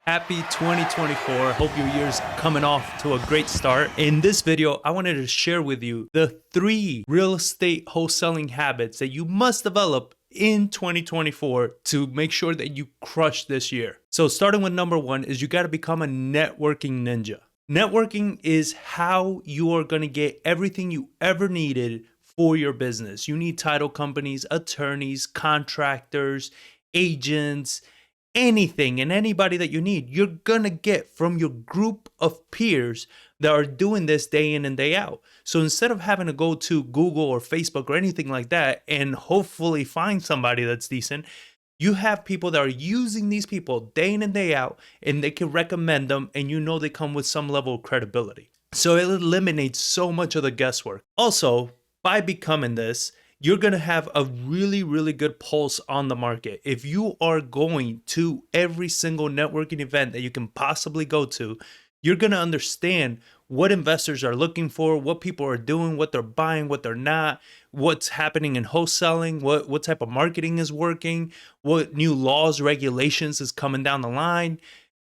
Happy 2024. Hope your year's coming off to a great start. In this video, I wanted to share with you the 3 real estate wholesaling habits that you must develop in 2024 to make sure that you crush this year. So starting with number 1 is you got to become a networking ninja. Networking is how you are going to get everything you ever needed for your business. You need title companies, attorneys, contractors, agents, anything and anybody that you need, you're gonna get from your group of peers that are doing this day in and day out. So instead of having to go to Google or Facebook or anything like that and hopefully find somebody that's decent, you have people that are using these people day in and day out, and they can recommend them, and you know they come with some level of credibility. So it eliminates so much of the guesswork. Also, by becoming this, you're going to have a really good pulse on the market. If you are going to every single networking event that you can possibly go to, you're going to understand what investors are looking for, what people are doing, what they're buying, what they're not, what's happening in wholesaling, what type of marketing is working, what new laws, regulations is coming down the line.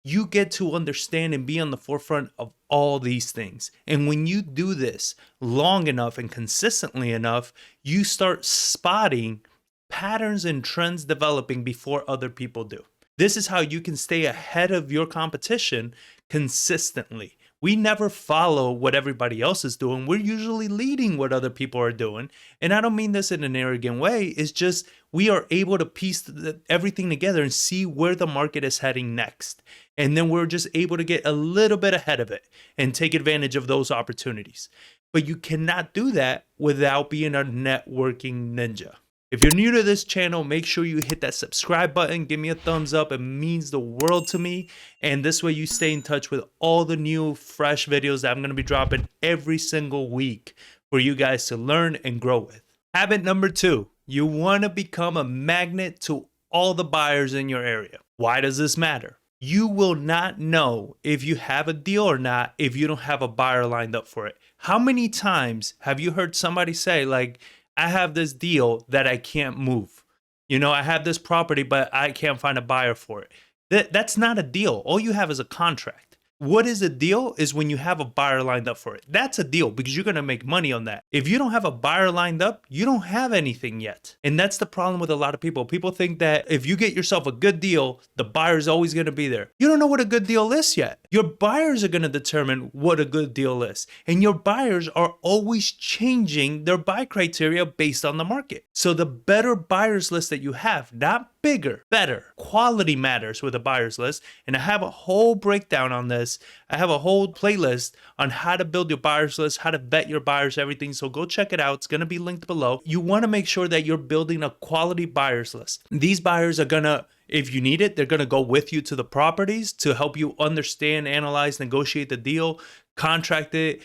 You get to understand and be on the forefront of all these things. And when you do this long enough and consistently enough, you start spotting patterns and trends developing before other people do. This is how you can stay ahead of your competition consistently. We never follow what everybody else is doing. We're usually leading what other people are doing. And I don't mean this in an arrogant way. It's just we are able to piece everything together and see where the market is heading next. And then we're just able to get a little bit ahead of it and take advantage of those opportunities. But you cannot do that without being a networking ninja. If you're new to this channel, make sure you hit that subscribe button. Give me a thumbs up. It means the world to me. And this way you stay in touch with all the new fresh videos that I'm going to be dropping every single week for you guys to learn and grow with. Habit number 2, you want to become a magnet to all the buyers in your area. Why does this matter? You will not know if you have a deal or not if you don't have a buyer lined up for it. How many times have you heard somebody say, like, I have this deal that I can't move. You know, I have this property, but I can't find a buyer for it. That's not a deal. All you have is a contract. What is a deal is when you have a buyer lined up for it. That's a deal because you're going to make money on that. If you don't have a buyer lined up, you don't have anything yet. And that's the problem with a lot of people. People think that if you get yourself a good deal, the buyer's always going to be there. You don't know what a good deal is yet. Your buyers are going to determine what a good deal is. And your buyers are always changing their buy criteria based on the market. So the better buyers list that you have, not bigger, better. Quality matters with a buyers list. And I have a whole breakdown on this. I have a whole playlist on how to build your buyers list, how to vet your buyers, everything. So go check it out. It's going to be linked below. You want to make sure that you're building a quality buyers list. These buyers are going to, if you need it, they're going to go with you to the properties to help you understand, analyze, negotiate the deal, contract it,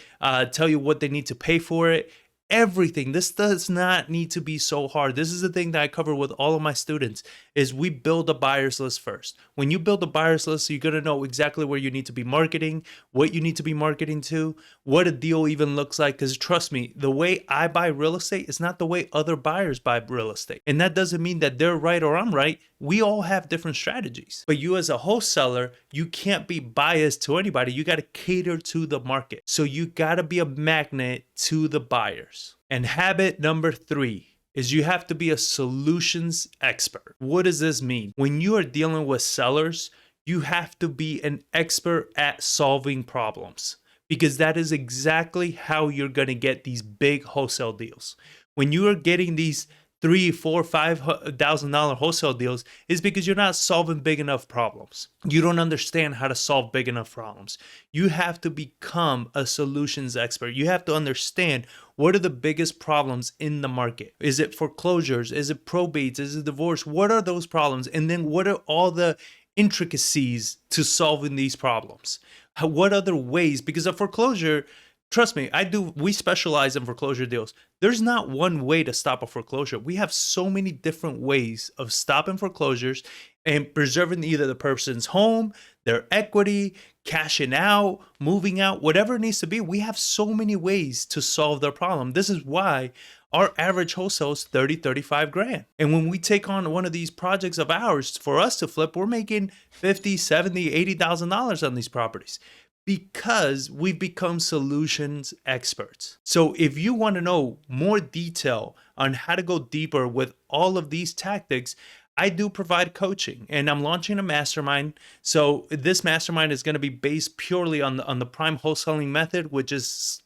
tell you what they need to pay for it. Everything. This does not need to be so hard. This is the thing that I cover with all of my students is we build a buyers list first. When you build a buyers list, you're going to know exactly where you need to be marketing, what you need to be marketing to, what a deal even looks like. Because trust me, the way I buy real estate is not the way other buyers buy real estate. And that doesn't mean that they're right or I'm right. We all have different strategies. But you as a wholesaler, you can't be biased to anybody. You got to cater to the market. So you got to be a magnet to the buyers. And habit number 3 is you have to be a solutions expert. What does this mean? When you are dealing with sellers, you have to be an expert at solving problems because that is exactly how you're going to get these big wholesale deals. When you are getting these $3,000, $4,000, $5,000 wholesale deals is because you're not solving big enough problems. You don't understand how to solve big enough problems. You have to become a solutions expert. You have to understand what are the biggest problems in the market. Is it foreclosures? Is it probates? Is it divorce? What are those problems? And then what are all the intricacies to solving these problems? What other ways? Because a foreclosure, trust me, we specialize in foreclosure deals. There's not one way to stop a foreclosure. We have so many different ways of stopping foreclosures and preserving either the person's home, their equity, cashing out, moving out, whatever it needs to be. We have so many ways to solve their problem. This is why our average wholesale is 30, 35 grand. And when we take on one of these projects of ours for us to flip, we're making 50, 70, $80,000 on these properties because we've become solutions experts. So if you want to know more detail on how to go deeper with all of these tactics, I do provide coaching, and I'm launching a mastermind. So this mastermind is going to be based purely on the Pryme wholesaling method, which is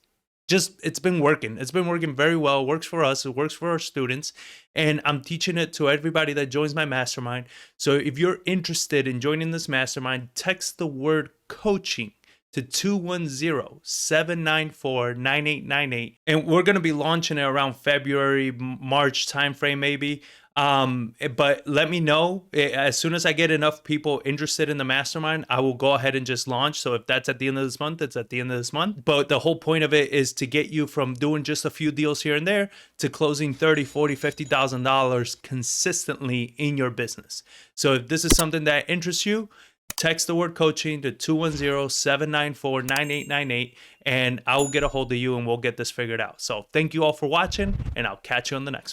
just, it's been working. It's been working very well. It works for us. It works for our students. And I'm teaching it to everybody that joins my mastermind. So if you're interested in joining this mastermind, text the word coaching to 210-794-9898. And we're going to be launching it around February, March timeframe maybe. But let me know as soon as I get enough people interested in the mastermind, I will go ahead and just launch. So if that's at the end of this month, it's at the end of this month. But the whole point of it is to get you from doing just a few deals here and there to closing $30, $40, $50,000 consistently in your business. So if this is something that interests you, text the word coaching to 210-794-9898 and I'll get a hold of you and we'll get this figured out. So thank you all for watching, and I'll catch you on the next one.